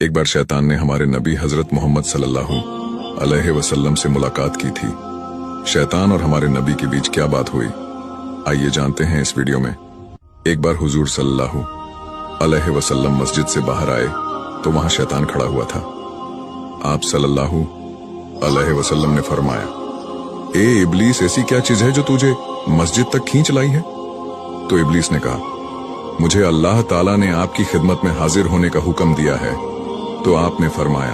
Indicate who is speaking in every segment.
Speaker 1: एक बार शैतान ने हमारे नबी हजरत मोहम्मद सल्लल्लाहु अलैहि वसल्लम से मुलाकात की थी। शैतान और हमारे नबी के बीच क्या बात हुई, आइए जानते हैं इस वीडियो में। एक बार हुजूर सल्लल्लाहु अलैहि वसल्लम मस्जिद से बाहर आए तो वहां शैतान खड़ा हुआ था। आप सल्लल्लाहु अलैहि वसल्लम ने फरमाया, ए इब्लीस, ऐसी क्या चीज है जो तुझे मस्जिद तक खींच लाई है? तो इब्लीस ने कहा, मुझे अल्लाह ताला ने आपकी खिदमत में हाजिर होने का हुक्म दिया है। तो आपने फरमाया,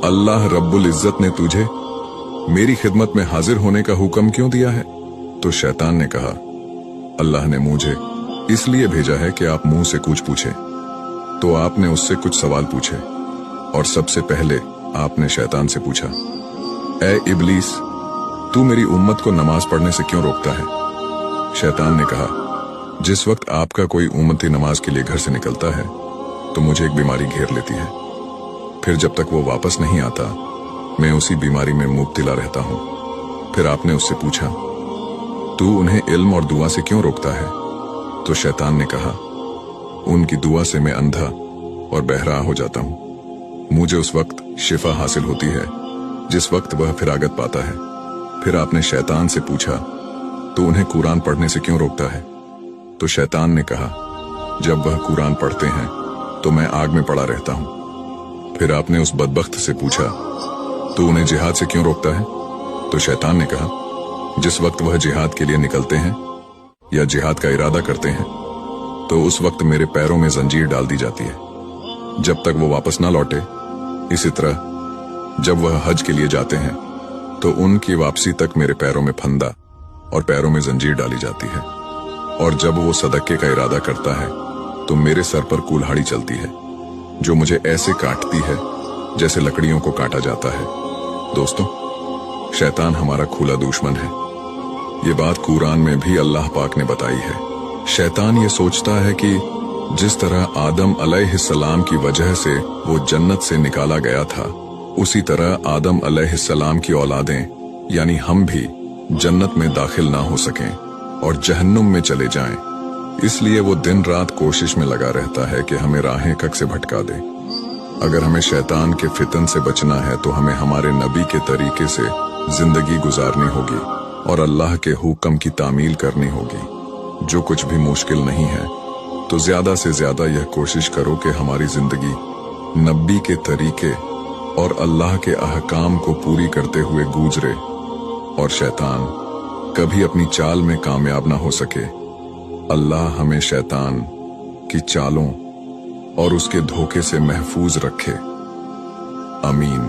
Speaker 1: अल्लाह रब्बुल इज्जत ने तुझे मेरी खिदमत में हाजिर होने का हुक्म क्यों दिया है? तो शैतान ने कहा, अल्लाह ने मुझे इसलिए भेजा है कि आप मुंह से कुछ पूछे। तो आपने उससे कुछ सवाल पूछे और सबसे पहले आपने शैतान से पूछा, ए इब्लीस, तू मेरी उम्मत को नमाज पढ़ने से क्यों रोकता है? शैतान ने कहा, जिस वक्त आपका कोई उम्मती नमाज के लिए घर से निकलता है तो मुझे एक बीमारी घेर लेती है। फिर जब तक वो वापस नहीं आता मैं उसी बीमारी में मुब्तला रहता हूं। फिर आपने उससे पूछा, तू उन्हें इल्म और दुआ से क्यों रोकता है? तो शैतान ने कहा, उनकी दुआ से मैं अंधा और बहरा हो जाता हूं। मुझे उस वक्त शिफा हासिल होती है जिस वक्त वह फिरागत पाता है। फिर आपने शैतान से पूछा, तो उन्हें कुरान पढ़ने से क्यों रोकता है? तो शैतान ने कहा, जब वह कुरान पढ़ते हैं तो मैं आग में पड़ा रहता हूं। फिर आपने उस बदबख्त से पूछा, तो उन्हें जिहाद से क्यों रोकता है? तो शैतान ने कहा, जिस वक्त वह जिहाद के लिए निकलते हैं या जिहाद का इरादा करते हैं तो उस वक्त मेरे पैरों में जंजीर डाल दी जाती है जब तक वो वापस ना लौटे। इसी तरह जब वह हज के लिए जाते हैं तो उनकी वापसी तक मेरे पैरों में फंदा और पैरों में जंजीर डाली जाती है। और जब वो सदके का इरादा करता है तो मेरे सर पर कुल्हाड़ी चलती है जो मुझे ऐसे काटती है जैसे लकड़ियों को काटा जाता है। दोस्तों, शैतान हमारा खुला दुश्मन है। ये बात कुरान में भी अल्लाह पाक ने बताई है। शैतान ये सोचता है कि जिस तरह आदम अलैहिस्सलाम की वजह से वो जन्नत से निकाला गया था, उसी तरह आदम अलैहिस्सलाम की औलादें यानी हम भी जन्नत में दाखिल ना हो सकें और जहन्नुम में चले जाएं। इसलिए वो दिन रात कोशिश में लगा रहता है कि हमें राहें कक से भटका दे। अगर हमें शैतान के फितन से बचना है तो हमें हमारे नबी के तरीके से जिंदगी गुजारनी होगी और अल्लाह के हुक्म की तामील करनी होगी। जो कुछ भी मुश्किल नहीं है तो ज्यादा से ज्यादा यह कोशिश करो कि हमारी जिंदगी नबी के तरीके और अल्लाह के अहकाम को पूरी करते हुए गुजरे और शैतान कभी अपनी चाल में कामयाब ना हो सके। अल्लाह हमें शैतान की चालों और उसके धोखे से महफूज रखे। आमीन।